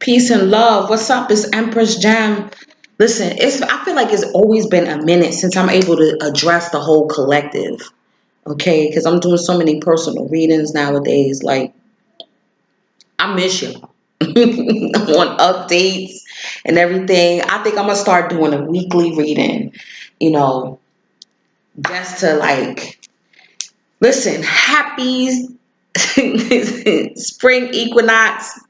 Peace and love. What's up? It's Empress Jam. Listen, I feel like it's always been a minute since I'm able to address the whole collective. Okay, because I'm doing so many personal readings nowadays. Like, I miss you. On updates and everything. I think I'm gonna start doing a weekly reading, you know, just to like listen, happy spring equinox,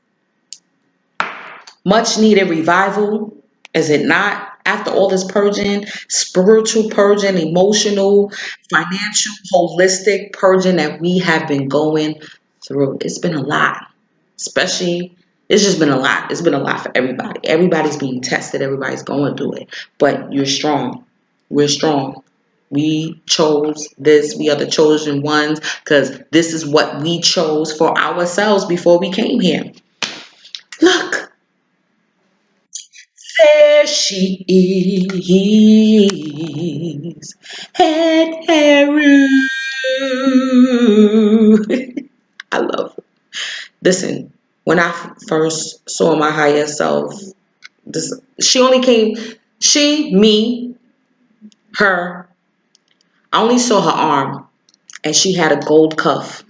much needed revival, is it not? After all this purging, spiritual purging, emotional, financial, holistic purging that we have been going through. It's been a lot. Especially, it's just been a lot. It's been a lot for everybody. Everybody's being tested, everybody's going through it. But you're strong. We're strong. We chose this. We are the chosen ones because this is what we chose for ourselves before we came here. Look, there she is. Head Haru. I love her. Listen, when I first saw my higher self, this she only came, she, me, her. I only saw her arm, and she had a gold cuff,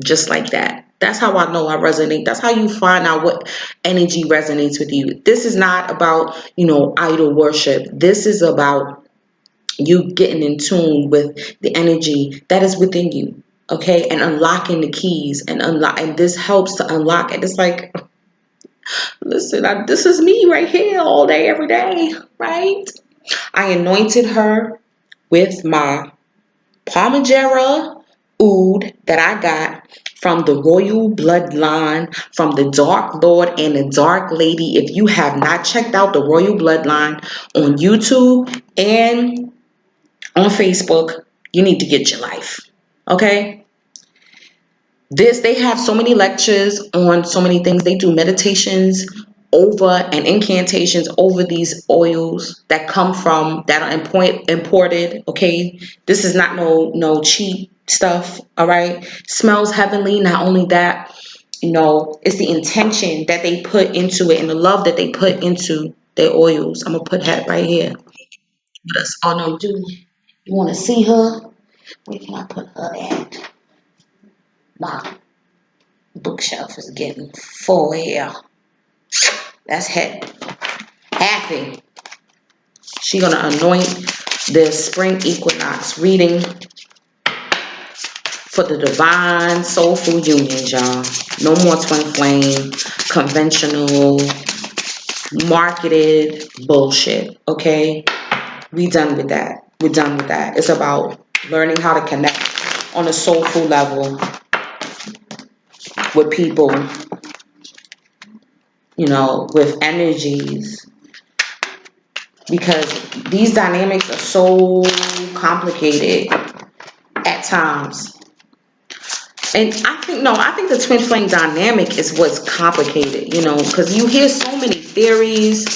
just like that. That's how I know I resonate. That's how you find out what energy resonates with you. This is not about, idol worship. This is about you getting in tune with the energy that is within you. Okay, and unlocking the keys and unlock, and this helps to unlock it. It's like, listen, this is me right here all day, every day, right? I anointed her with my Palmagera oud that I got from the royal bloodline, from the Dark Lord and the Dark Lady. If you have not checked out the royal bloodline on YouTube and on Facebook, you need to get your life. Okay? They have so many lectures on so many things. They do meditations over and incantations over these oils that come from that are imported. Okay, this is not no cheap stuff. All right, smells heavenly. Not only that, it's the intention that they put into it and the love that they put into their oils. I'm gonna put that right here with us. Oh no, you want to see her? Where can I put her at? My bookshelf is getting full here. That's happy. She gonna anoint this spring equinox reading for the divine soulful unions, y'all. No more twin flame, conventional, marketed bullshit. Okay, we done with that. We're done with that. It's about learning how to connect on a soulful level with people, with energies, because these dynamics are so complicated at times. And I think the twin flame dynamic is what's complicated, because you hear so many theories.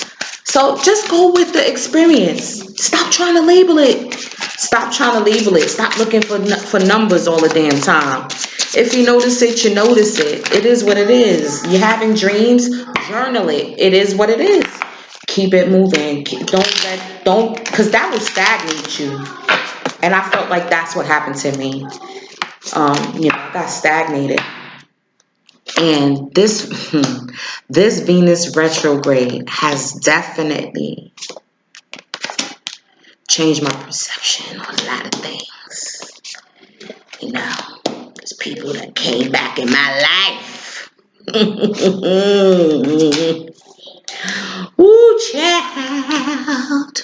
So just go with the experience. Stop trying to label it. Stop trying to label it. Stop looking for numbers all the damn time. If you notice it, you notice it. It is what it is. You're having dreams, journal it. It is what it is. Keep it moving. Don't, because that will stagnate you. And I felt like that's what happened to me. I got stagnated. And this Venus retrograde has definitely changed my perception on a lot of things. There's people that came back in my life. Ooh, child.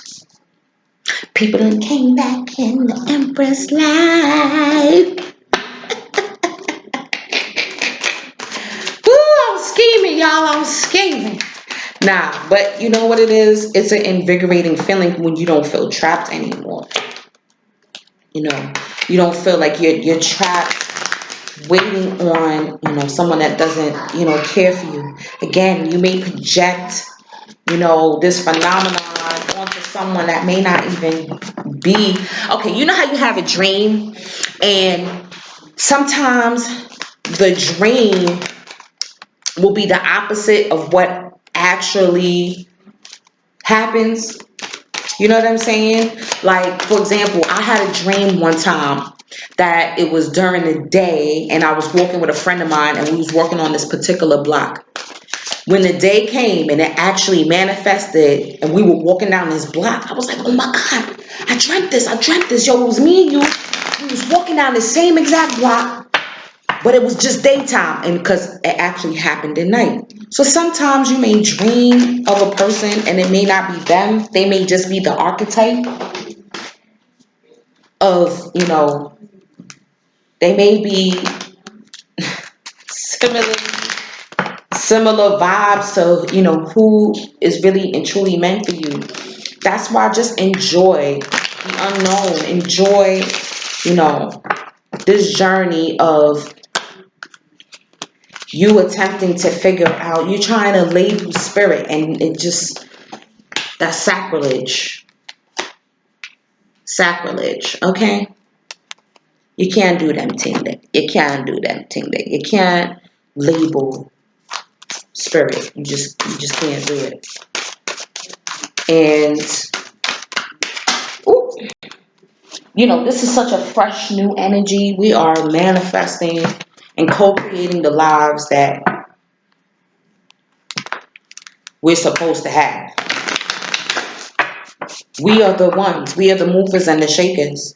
People that came back in the Empress life. Ooh, I'm scheming, y'all. I'm scheming. Nah, but you know what it is? It's an invigorating feeling when you don't feel trapped anymore. You don't feel like you're trapped waiting on, someone that doesn't, care for you. Again, you may project, this phenomenon onto someone that may not even be. Okay, you know how you have a dream and sometimes the dream will be the opposite of what actually happens. You know what I'm saying? Like, for example, I had a dream one time that it was during the day and I was walking with a friend of mine and we was working on this particular block. When the day came and it actually manifested and we were walking down this block, I was like, oh my God, I dreamt this. Yo, it was me and you. We was walking down the same exact block, but it was just daytime, and because it actually happened at night. So sometimes you may dream of a person and it may not be them. They may just be the archetype of, they may be similar similar vibes to, who is really and truly meant for you. That's why just enjoy the unknown. Enjoy, you know, this journey of you attempting to figure out, you trying to label spirit, and it just, that's sacrilege. Sacrilege, okay? You can't do them thing that. You can't do them thing that. You can't label spirit. You just can't do it. And ooh, this is such a fresh new energy. We are manifesting and co-creating the lives that we're supposed to have. We are the ones. We are the movers and the shakers.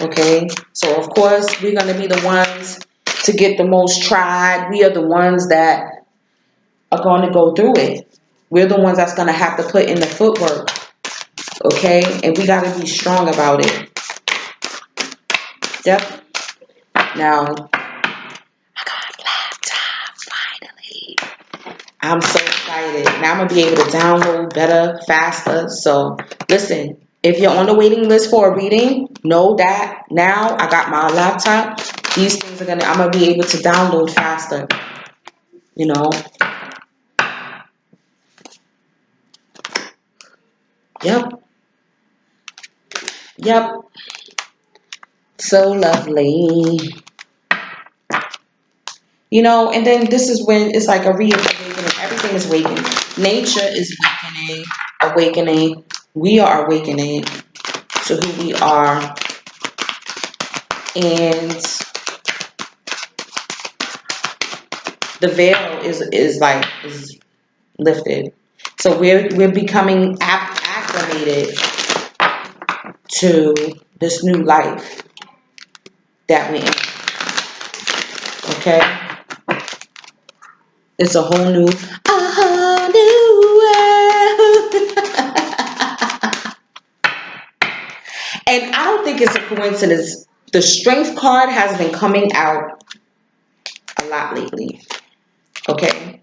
Okay? So, of course, we're going to be the ones to get the most tried. We are the ones that are going to go through it. We're the ones that's going to have to put in the footwork. Okay? And we got to be strong about it. Yep. Now, I got a laptop finally. I'm so excited. Now I'm going to be able to download better, faster. So, listen, if you're on the waiting list for a reading, know that now I got my laptop. These things I'm going to be able to download faster. Yep. Yep. So lovely. And then this is when it's like a reawakening. Everything is waking. Nature is awakening. We are awakening to who we are. And the veil is lifted. So we're becoming acclimated to this new life that we're in. Okay? It's a whole new world. And I don't think it's a coincidence. The strength card has been coming out a lot lately. Okay?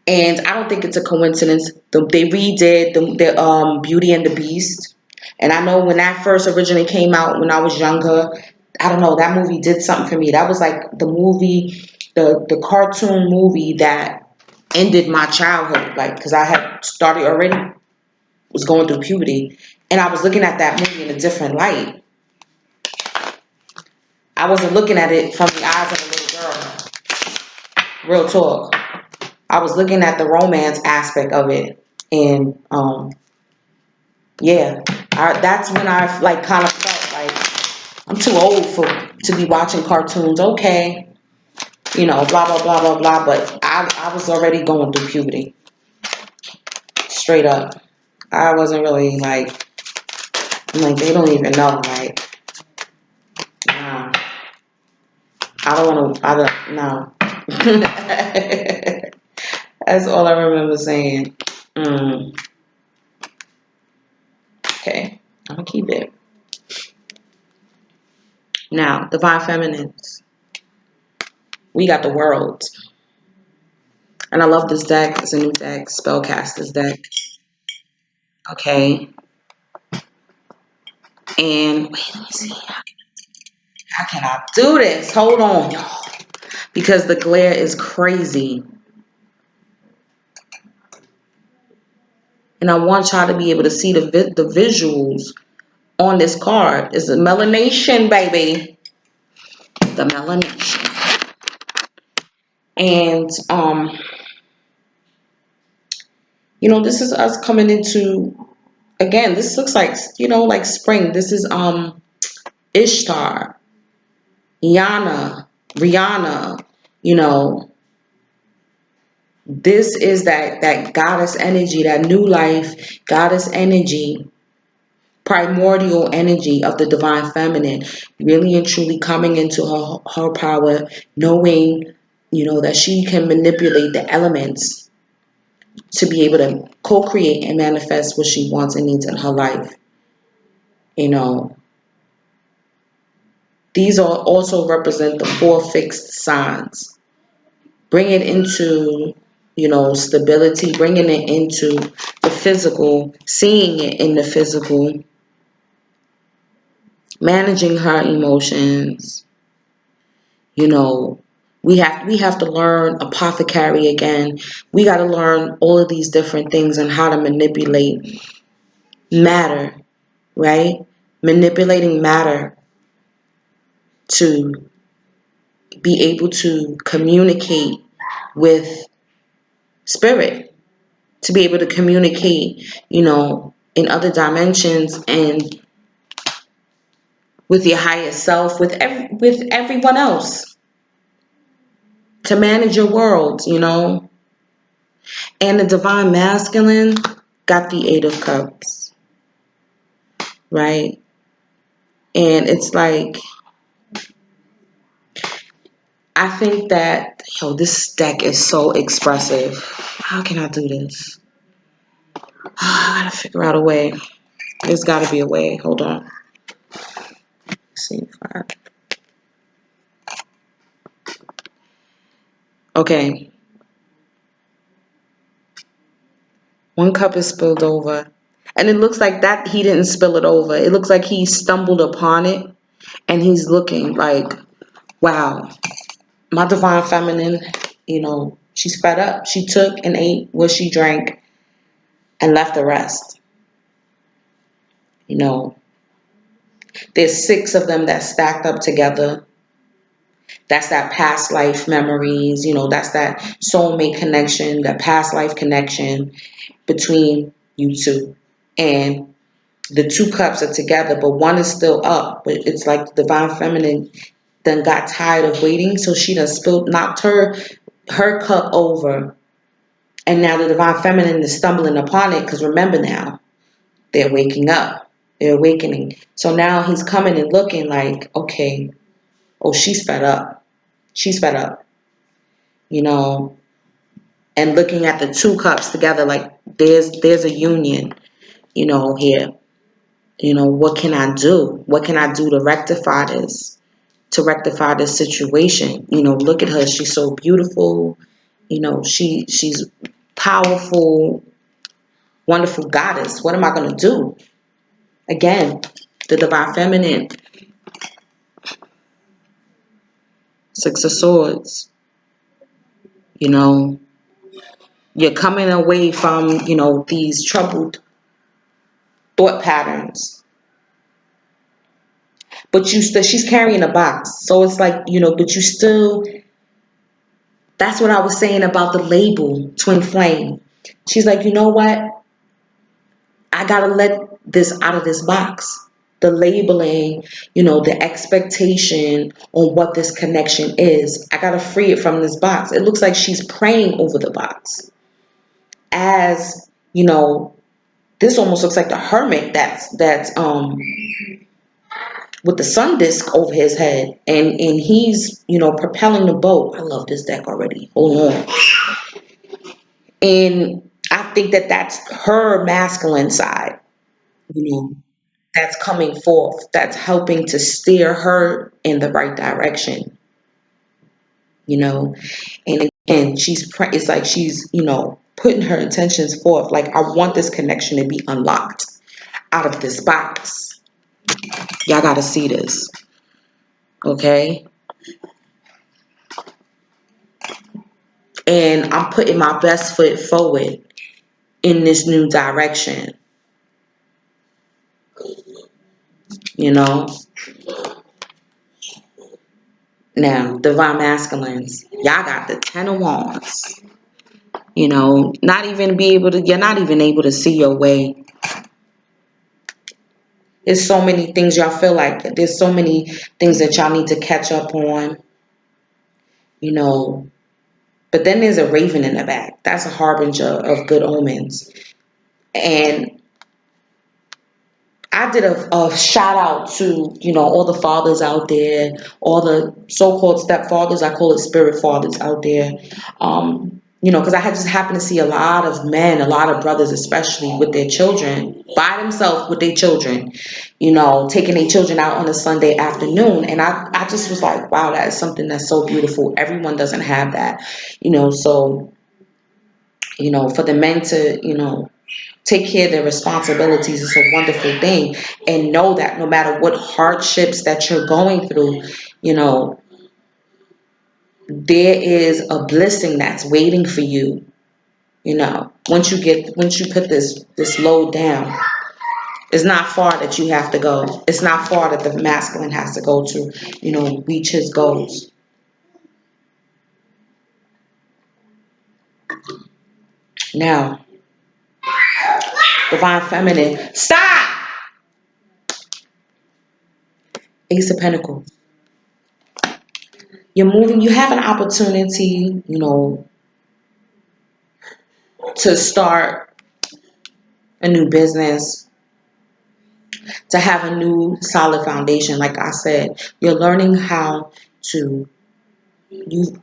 And I don't think it's a coincidence. They redid the Beauty and the Beast. And I know when that first originally came out when I was younger, I don't know, that movie did something for me. That was like the movie, the cartoon movie that ended my childhood. Like, because I had started already, was going through puberty. And I was looking at that movie in a different light. I wasn't looking at it from the eyes of a little girl. Real talk. I was looking at the romance aspect of it. And, yeah, that's when I like kind of felt like I'm too old to be watching cartoons. Okay, blah blah blah blah blah. But I was already going through puberty, straight up. I wasn't really like, I'm like, they don't even know. Like, nah, I don't want to. I don't no. That's all I remember saying. Okay, I'm gonna keep it. Now, Divine Feminines. We got the world. And I love this deck. It's a new deck, Spellcaster's deck. Okay. And wait, let me see. How can I do this? Hold on, y'all. Because the glare is crazy. And I want y'all to be able to see the visuals on this card. It's a melanation, baby. The melanation. And This is us coming into, again, this looks like, like spring. This is Ishtar, Yana, Rihanna, you know, this is that goddess energy, that new life, goddess energy, primordial energy of the divine feminine, really and truly coming into her power, knowing, that she can manipulate the elements to be able to co-create and manifest what she wants and needs in her life. You know, these are also represent the four fixed signs. Bring it into, stability, bringing it into the physical, seeing it in the physical, managing her emotions. You know, we have to learn apothecary again. We got to learn all of these different things and how to manipulate matter, right? Manipulating matter to be able to communicate with spirit, to be able to communicate, in other dimensions and with your higher self, with everyone else, to manage your world. And the divine masculine got the Eight of Cups, right? And it's like, I think that, this deck is so expressive. How can I do this? I gotta figure out a way. There's gotta be a way. Hold on. Let's see if I... Okay. One cup is spilled over. And it looks like that he didn't spill it over. It looks like he stumbled upon it and he's looking like, wow, my divine feminine, she's fed up. She took and ate what she drank and left the rest. There's six of them that stacked up together. That's that past life memories, that's that soulmate connection, that past life connection between you two. And the two cups are together, but one is still up. But it's like the divine feminine then got tired of waiting, so she done knocked her cup over. And now the divine feminine is stumbling upon it, because remember now, they're waking up. They're awakening. So now he's coming and looking like, okay, oh, she's fed up. She's fed up, and looking at the two cups together like there's a union, here. What can I do? What can I do to rectify this? To rectify this situation? Look at her. She's so beautiful. She's powerful, wonderful goddess. What am I gonna do? Again, the divine feminine, Six of Swords. You're coming away from, these troubled thought patterns. But she's carrying a box. So it's like, but you still, that's what I was saying about the label, twin flame. She's like, you know what? I gotta let this out of this box. The labeling, the expectation on what this connection is. I gotta free it from this box. It looks like she's praying over the box. As, this almost looks like the hermit that's with the sun disk over his head, and he's propelling the boat. I love this deck already. Hold on. And I think that that's her masculine side, you know, that's coming forth, that's helping to steer her in the right direction, and again it's like she's putting her intentions forth, like, I want this connection to be unlocked out of this box. Y'all gotta see this. Okay. And I'm putting my best foot forward in this new direction. you know Now, divine masculines, y'all got the 10 of wands. Not even be able to, you're not even able to see your way. There's so many things y'all feel like there's so many things that y'all need to catch up on, you know. But then there's a raven in the back. That's a harbinger of good omens. And I did a shout out to, all the fathers out there, all the so-called stepfathers. I call it spirit fathers out there. Because I had just happened to see a lot of men, a lot of brothers, especially with their children, by themselves with their children, taking their children out on a Sunday afternoon. And I just was like, wow, that is something that's so beautiful. Everyone doesn't have that, so, for the men to, take care of their responsibilities is a wonderful thing, and know that no matter what hardships that you're going through, there is a blessing that's waiting for you. Once you put this load down, it's not far that you have to go. It's not far that the masculine has to go to, reach his goals. Now, divine feminine, stop. Ace of Pentacles. You're moving. You have an opportunity, to start a new business, to have a new solid foundation. Like I said, you're learning how to. You've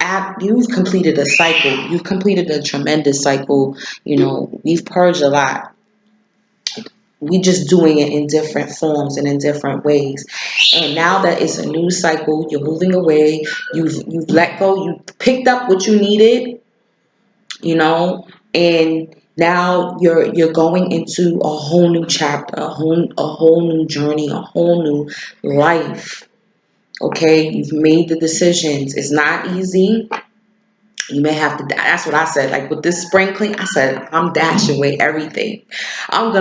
completed a cycle. You've completed a tremendous cycle. We've purged a lot. We just doing it in different forms and in different ways. And now that it's a new cycle, you're moving away. You've let go. You picked up what you needed. And now you're going into a whole new chapter, a whole new journey, a whole new life. Okay, you've made the decisions. It's not easy. You may have to, that's what I said. Like with this spring clean, I said, I'm dashing away everything. I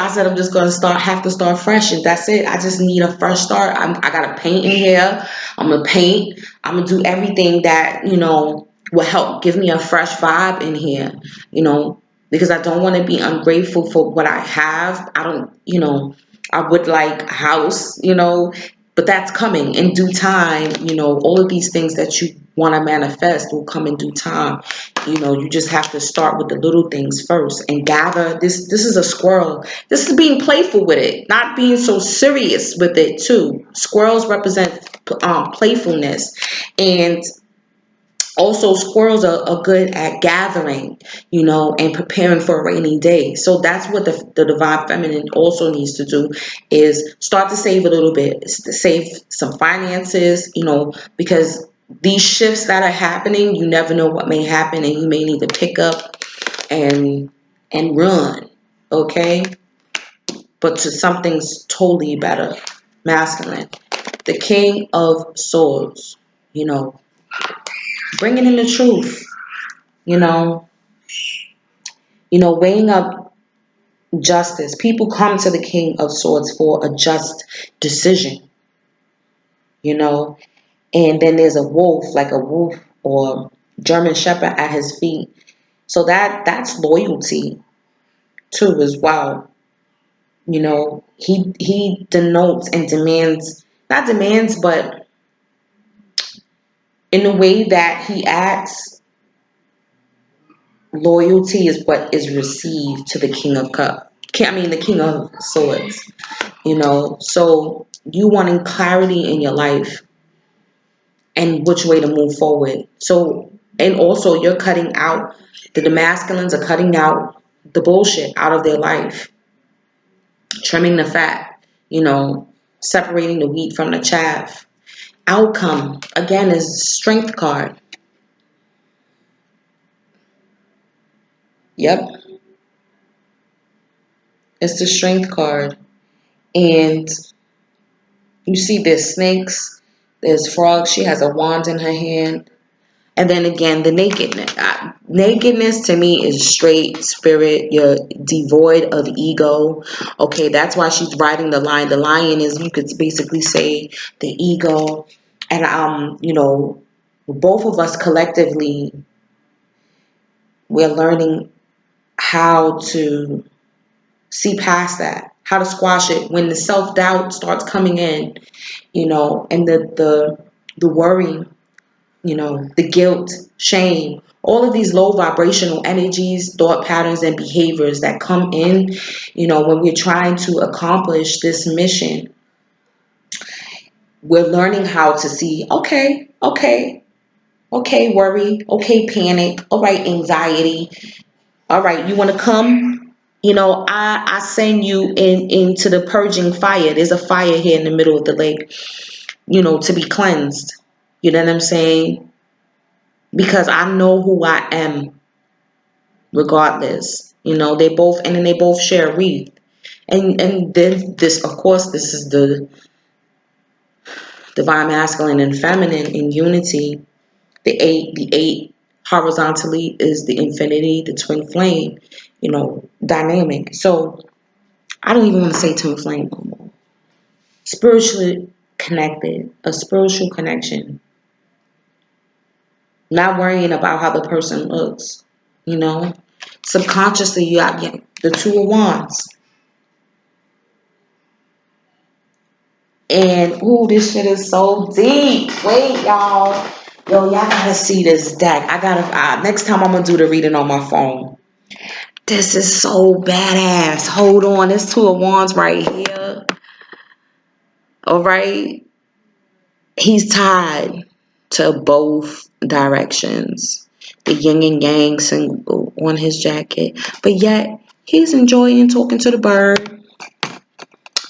said, I'm just going to have to start fresh. And that's it. I just need a fresh start. I got to paint in here. I'm going to paint. I'm going to do everything that, will help give me a fresh vibe in here, because I don't want to be ungrateful for what I have. I don't, I would like a house, but that's coming in due time. All of these things that you want to manifest will come in due time. You just have to start with the little things first and gather. This is a squirrel. This is being playful with it, not being so serious with it too. Squirrels represent playfulness, and also squirrels are good at gathering, and preparing for a rainy day. So that's what the divine feminine also needs to do, is start to save a little bit, to save some finances, because these shifts that are happening, you never know what may happen, and you may need to pick up and run. Okay, but to something's totally better. Masculine, the king of swords, bringing in the truth, you know, weighing up justice. People come to the King of Swords for a just decision, you know, and then there's a wolf, like a wolf or German Shepherd at his feet. So that's loyalty too as well. He denotes and demands, not demands, but in the way that he acts, loyalty is what is received to the King of Cups. The King of Swords. So you wanting clarity in your life and which way to move forward. So, and also you're cutting out, the masculines are cutting out the bullshit out of their life, trimming the fat, separating the wheat from the chaff. Outcome, again, is strength card. Yep, it's the strength card. And you see there's snakes, there's frogs, she has a wand in her hand. And then again, the nakedness. Nakedness to me is straight spirit. You're devoid of ego. Okay, that's why she's riding the lion. The lion is, you could basically say, the ego. And both of us collectively, we're learning how to see past that, how to squash it when the self-doubt starts coming in, and the worry, the guilt, shame, all of these low vibrational energies, thought patterns, and behaviors that come in, when we're trying to accomplish this mission. We're learning how to see, okay, worry, okay, panic, all right, anxiety, all right, you want to come? I send you into the purging fire. There's a fire here in the middle of the lake, to be cleansed. You know what I'm saying? Because I know who I am regardless. And then they both share wreath. And then this, of course, this is the divine masculine and feminine in unity. The eight horizontally is the infinity, the twin flame, dynamic. So I don't even want to say twin flame no more. Spiritually connected, a spiritual connection. Not worrying about how the person looks, you know. Subconsciously, you got the Two of Wands. And, ooh, this shit is so deep. Wait, y'all. Yo, y'all gotta see this deck. Next time I'm gonna do the reading on my phone. This is so badass. Hold on, this Two of Wands right here. All right. He's tied to both directions. The yin and yang symbol on his jacket. But yet, he's enjoying talking to the bird.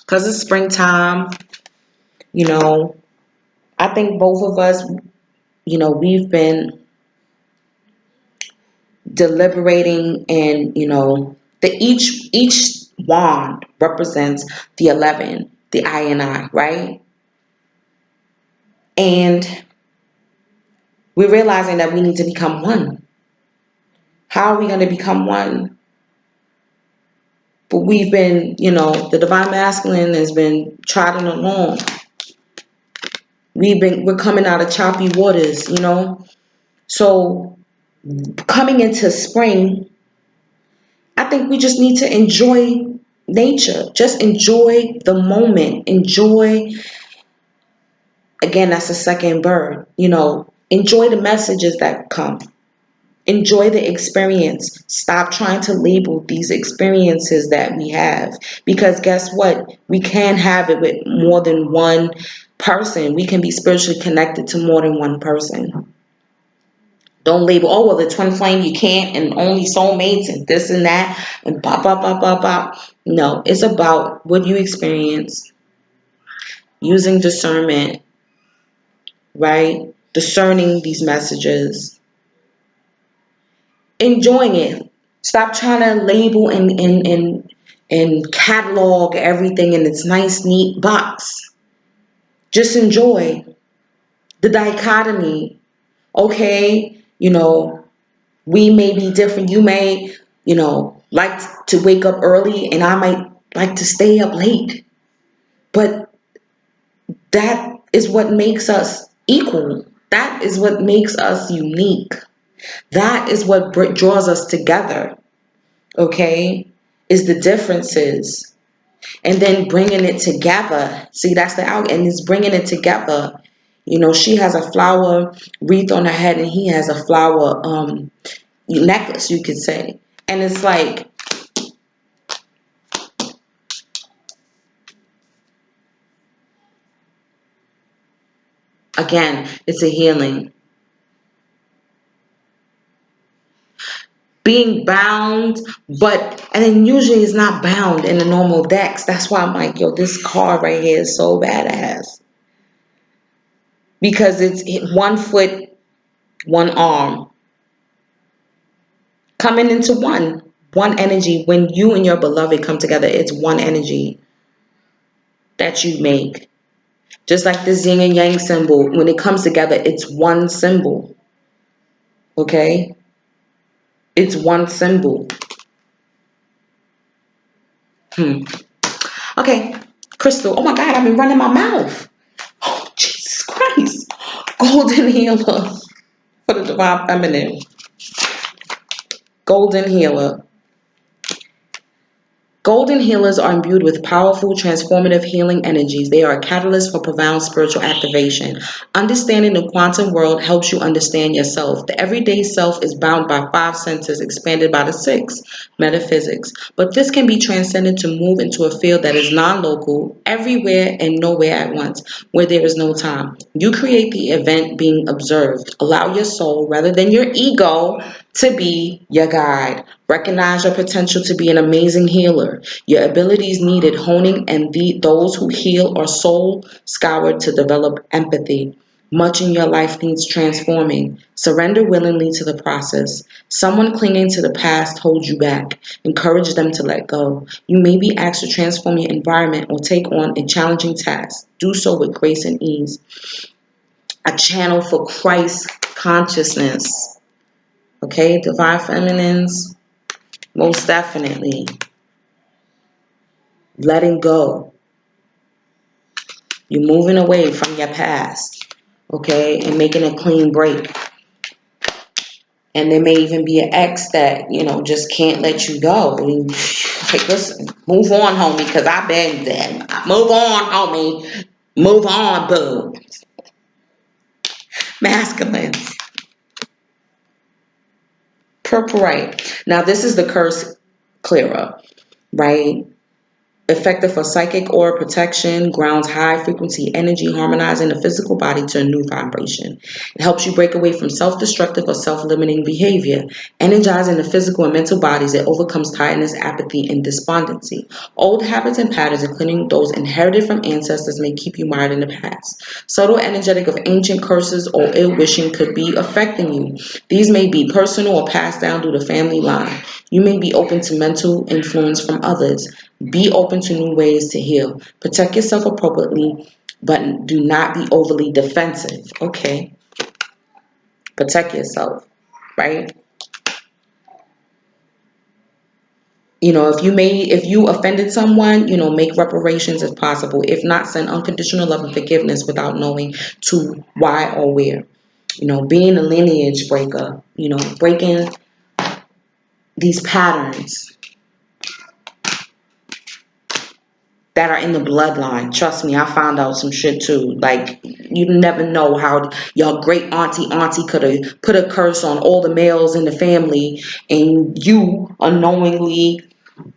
Because it's springtime. I think both of us, we've been deliberating, and each wand represents the 11, the I and I, right? And we're realizing that we need to become one. How are we going to become one? But we've been, the divine masculine has been trotting along. We're coming out of choppy waters, So coming into spring, I think we just need to enjoy nature. Just enjoy the moment. Enjoy, again, that's the second bird, enjoy the messages that come. Enjoy the experience. Stop trying to label these experiences that we have. Because guess what? We can have it with more than one person. We can be spiritually connected to more than one person. Don't label, oh, well, the twin flame, you can't, and only soulmates, and this and that, and bop, bop, bop, bop, bop. No, it's about what you experience, using discernment, right? Discerning these messages, enjoying it. Stop trying to label and catalog everything in its nice, neat box. Just enjoy the dichotomy. Okay, we may be different. You may, like to wake up early, and I might like to stay up late. But that is what makes us equal. That is what makes us unique. That is what draws us together. Okay, is the differences, and then bringing it together. See, that's the out, and it's bringing it together. She has a flower wreath on her head, and he has a flower necklace, you could say. And it's like, again, it's a healing. Being bound, and then usually it's not bound in the normal decks. That's why I'm like, yo, this card right here is so badass. Because it's one foot, one arm, coming into one energy. When you and your beloved come together, it's one energy that you make. Just like this yin and yang symbol, when it comes together, it's one symbol. Okay? It's one symbol. Okay, crystal. Oh my God, I've been running my mouth. Oh, Jesus Christ. Golden healer for the divine feminine. Golden healer. Golden healers are imbued with powerful, transformative healing energies. They are a catalyst for profound spiritual activation. Understanding the quantum world helps you understand yourself. The everyday self is bound by five senses, expanded by the six, metaphysics. But this can be transcended to move into a field that is non local, everywhere and nowhere at once, where there is no time. You create the event being observed. Allow your soul, rather than your ego, to be your guide. Recognize your potential to be an amazing healer. Your abilities needed honing, and those who heal are soul scoured to develop empathy. Much in your life needs transforming. Surrender willingly to the process. Someone clinging to the past holds you back. Encourage them to let go. You may be asked to transform your environment or take on a challenging task. Do so with grace and ease. A channel for Christ consciousness. Okay, divine feminines, most definitely. Letting go. You're moving away from your past, okay, and making a clean break. And there may even be an ex that, just can't let you go. And, like, listen, move on, homie, because I've been there. Move on, homie. Move on, boo. Masculine. Purple right. Now, this is the curse clearer, right? Effective for psychic aura protection, grounds high frequency energy, harmonizing the physical body to a new vibration. It helps you break away from self-destructive or self-limiting behavior, energizing the physical and mental bodies. It overcomes tiredness, apathy, and despondency. Old habits and patterns, including those inherited from ancestors, may keep you mired in the past. Subtle energetic of ancient curses or ill wishing could be affecting you. These may be personal or passed down through the family line. You may be open to mental influence from others. Be open to new ways to heal. Protect yourself appropriately, but do not be overly defensive. Okay. Protect yourself, right? If you offended someone, make reparations if possible. If not, send unconditional love and forgiveness without knowing to why or where. Being a lineage breaker, breaking these patterns that are in the bloodline. Trust me, I found out some shit too. Like, you never know how your great auntie could have put a curse on all the males in the family, and you unknowingly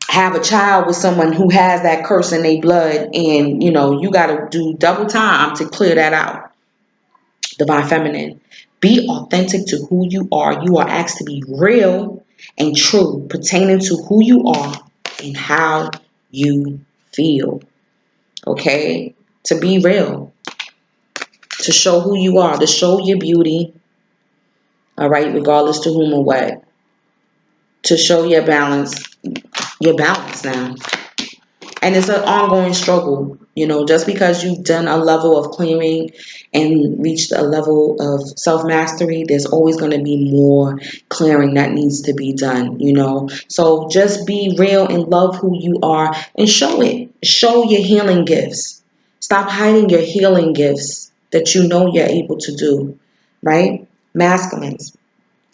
have a child with someone who has that curse in their blood, and you got to do double time to clear that out. Divine feminine. Be authentic to who you are. You are asked to be real and true pertaining to who you are and how you feel. Okay? To be real. To show who you are. To show your beauty. All right? Regardless to whom or what. To show your balance. Your balance now. And it's an ongoing struggle. Just because you've done a level of clearing and reached a level of self-mastery, there's always going to be more clearing that needs to be done, So just be real and love who you are and show it. Show your healing gifts. Stop hiding your healing gifts that you're able to do, right? Masculines.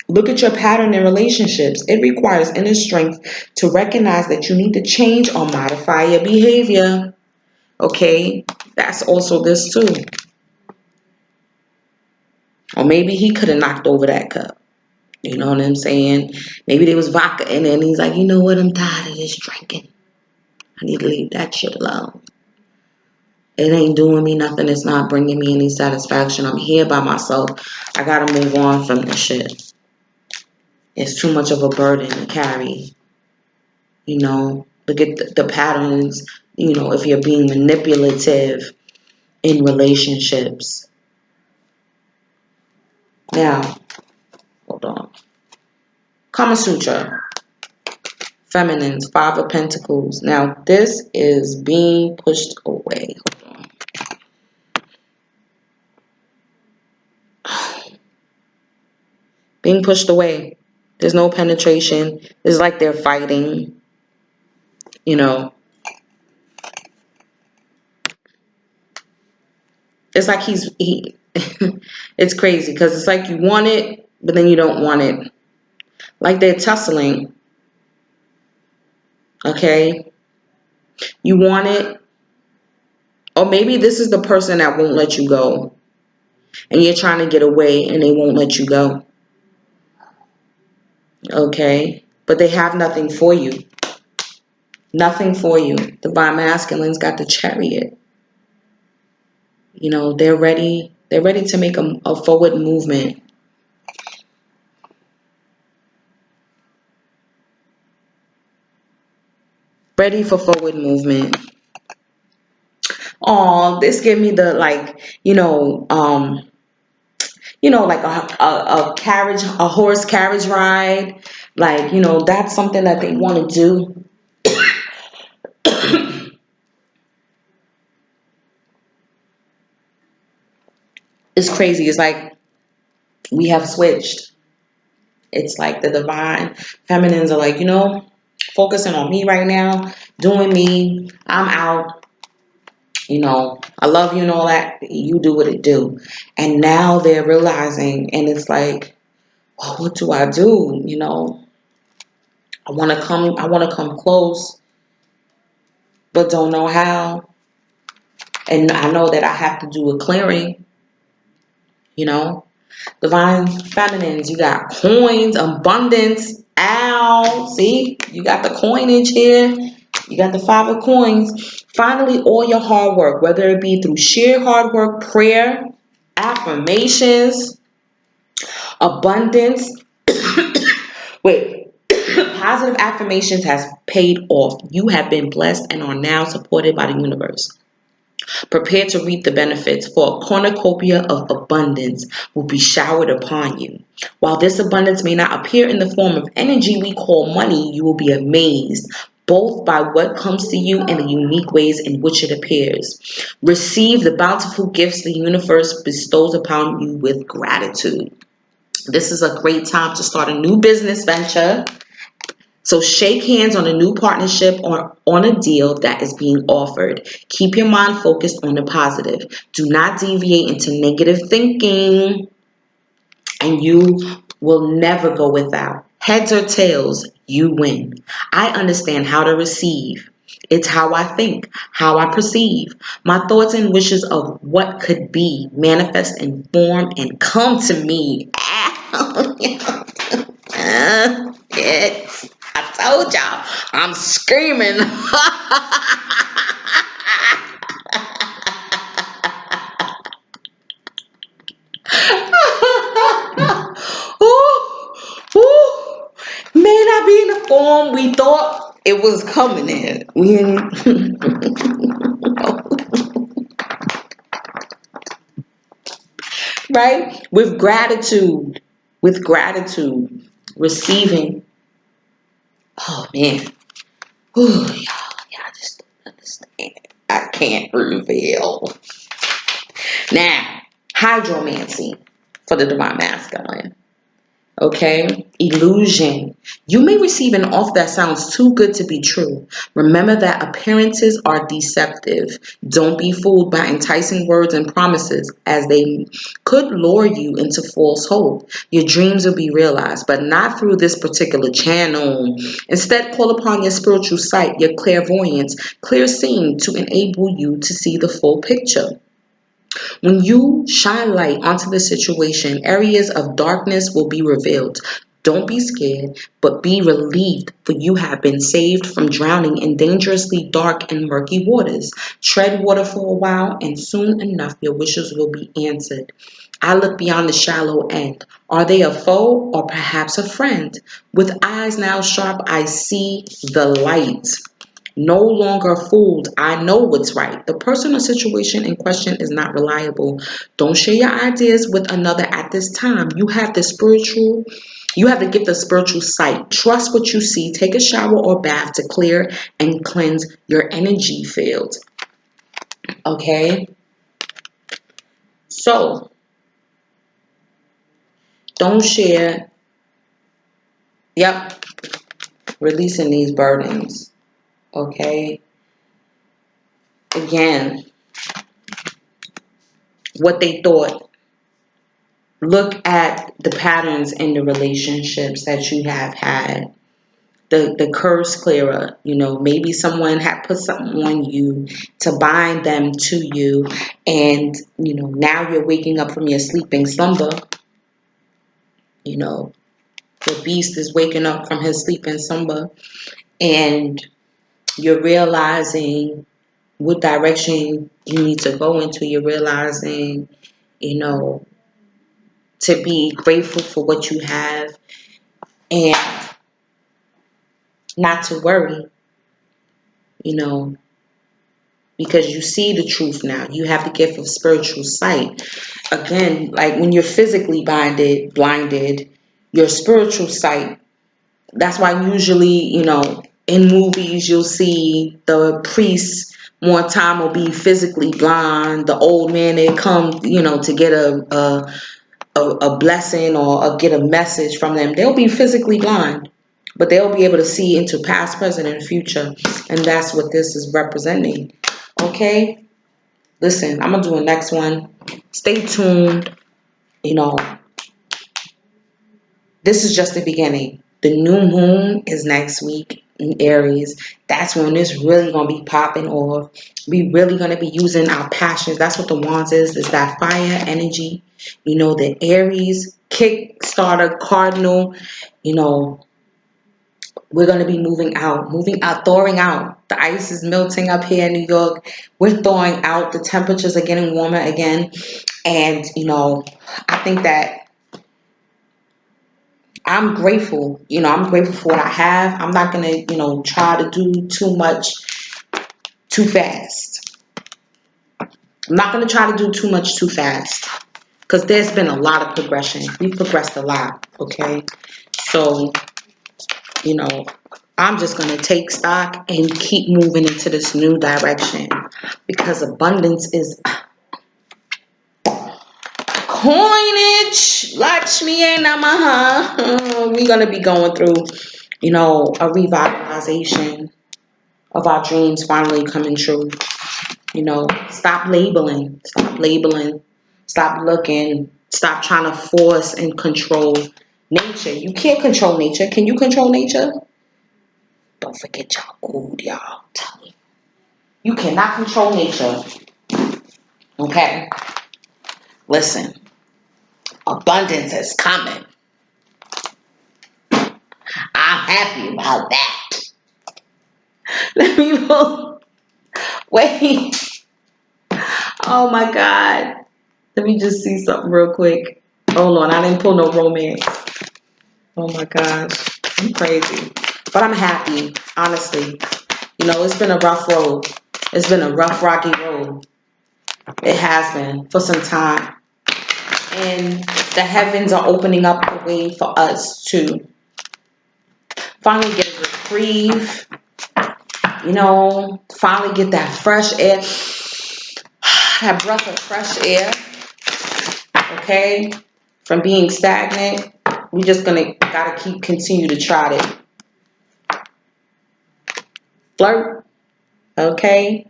Look at your pattern in relationships. It requires inner strength to recognize that you need to change or modify your behavior. Okay? That's also this too. Or maybe he could have knocked over that cup. You know what I'm saying? Maybe there was vodka in it and he's like, you know what? I'm tired of this drinking. I need to leave that shit alone. It ain't doing me nothing. It's not bringing me any satisfaction. I'm here by myself. I gotta move on from this shit. It's too much of a burden to carry. Look at the patterns, if you're being manipulative in relationships. Now, hold on. Kama Sutra, feminines, Five of Pentacles. Now, this is being pushed away. Hold on. Being pushed away. There's no penetration. It's like they're fighting, It's like it's crazy because it's like you want it, but then you don't want it. like they're tussling. Okay, you want it, or maybe this is the person that won't let you go, and you're trying to get away, and they won't let you go. Okay, but they have nothing for you. Nothing for you. Divine Masculine's got the Chariot. You know, they're ready. They're ready to make a forward movement. Ready for forward movement. Oh, this give me the like a carriage, a horse carriage ride. Like, that's something that they want to do. It's crazy. It's like we have switched. It's like the divine feminines are like, focusing on me right now, doing me. I'm out. I love you and all that. You do what it do. And now they're realizing, and it's like, well, what do I do? I want to come close, but don't know how. And I know that I have to do a clearing, you know. Divine feminines, you got coins, abundance. Ow. See, you got the coinage here. You got the 5 of coins. Finally, all your hard work, whether it be through sheer hard work, prayer, affirmations, abundance. Wait, positive affirmations has paid off. You have been blessed and are now supported by the universe. Prepare to reap the benefits, for a cornucopia of abundance will be showered upon you. While this abundance may not appear in the form of energy we call money, you will be amazed both by what comes to you and the unique ways in which it appears. Receive the bountiful gifts the universe bestows upon you with gratitude. This is a great time to start a new business venture. So shake hands on a new partnership or on a deal that is being offered. Keep your mind focused on the positive. Do not deviate into negative thinking, and you will never go without. Heads or tails, you win. I understand how to receive. It's how I think, how I perceive. My thoughts and wishes of what could be manifest in form and come to me. I told y'all, I'm screaming. Ooh, ooh. May not be in the form we thought it was coming in. Right? With gratitude, receiving. Oh man. Ooh, y'all just don't understand. I can't reveal. Now, hydromancy for the divine masculine. Okay? Illusion. You may receive an offer that sounds too good to be true. Remember that appearances are deceptive. Don't be fooled by enticing words and promises, as they could lure you into false hope. Your dreams will be realized, but not through this particular channel. Instead, call upon your spiritual sight, your clairvoyance, clear seeing to enable you to see the full picture. When you shine light onto the situation, areas of darkness will be revealed. Don't be scared, but be relieved, for you have been saved from drowning in dangerously dark and murky waters. Tread water for a while, and soon enough your wishes will be answered. I look beyond the shallow end. Are they a foe or perhaps a friend? With eyes now sharp, I see the light. No longer fooled. I know what's right. The person or situation in question is not reliable. Don't share your ideas with another at this time. You have the gift of spiritual sight. Trust what you see. Take a shower or bath to clear and cleanse your energy field. Okay? So, don't share. Yep. Releasing these burdens. Okay? Again, what they thought look at the patterns in the relationships that you have had. The curse clearer, maybe someone had put something on you to bind them to you, and now you're waking up from your sleeping slumber. The beast is waking up from his sleeping slumber, and you're realizing what direction you need to go into. You're realizing, you know, to be grateful for what you have and not to worry, you know, because you see the truth now. You have the gift of spiritual sight. Again, like when you're physically blinded, your spiritual sight. That's why usually, in movies you'll see the priest more time will be physically blind. The old man, they come, to get a blessing or get a message from them. They'll be physically blind, but they'll be able to see into past, present, and future. And that's what this is representing. Okay? Listen, I'm going to do a next one. Stay tuned. This is just the beginning. The new moon is next week in Aries. That's when it's really going to be popping off. We really going to be using our passions. That's what the wands is that fire energy. The Aries, Kickstarter, Cardinal. We're going to be moving out, thawing out. The ice is melting up here in New York. We're thawing out. The temperatures are getting warmer again. And, I think that I'm grateful. I'm grateful for what I have. I'm not going to, try to do too much too fast. I'm not going to try to do too much too fast because there's been a lot of progression. We've progressed a lot, okay? So, I'm just going to take stock and keep moving into this new direction because abundance is coinage. Lakshmi and Namaha. We're going to be going through, a revitalization of our dreams finally coming true. Stop labeling. Stop looking. Stop trying to force and control nature. You can't control nature. Can you control nature? Don't forget your food, y'all. Tell me. You cannot control nature. Okay? Listen. Abundance is coming. I'm happy about that. Let me look. Wait. Oh my God. Let me just see something real quick. Hold on. I didn't pull no romance. Oh my gosh. I'm crazy. But I'm happy, honestly. It's been a rough road. It's been a rough, rocky road. It has been for some time. And the heavens are opening up the way for us to finally get a reprieve. Finally get that fresh air. That breath of fresh air. Okay? From being stagnant. We just gotta continue to try to flirt. Okay?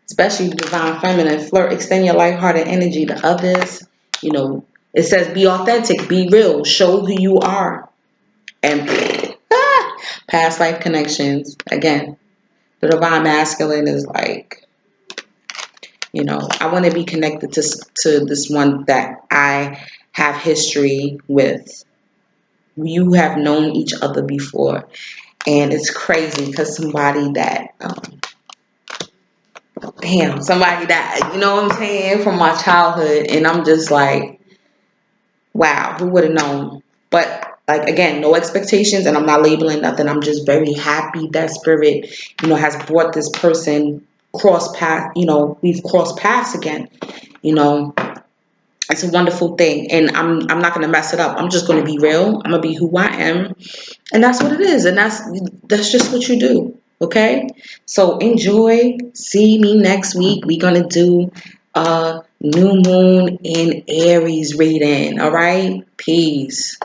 Especially the divine feminine. Flirt, extend your lighthearted energy to others. It says be authentic, be real, show who you are. And past life connections. Again, the divine masculine is like, I want to be connected to this one that I have history with. You have known each other before. And it's crazy because somebody that you know what I'm saying, from my childhood, and I'm just like, wow, who would have known? But like, again, no expectations, and I'm not labeling nothing. I'm just very happy that spirit, has brought this person cross path. We've crossed paths again. It's a wonderful thing, and I'm not gonna mess it up. I'm just gonna be real. I'm gonna be who I am, and that's what it is, and that's just what you do. Okay, so enjoy. See me next week. We're gonna do a new moon in Aries reading. All right, peace.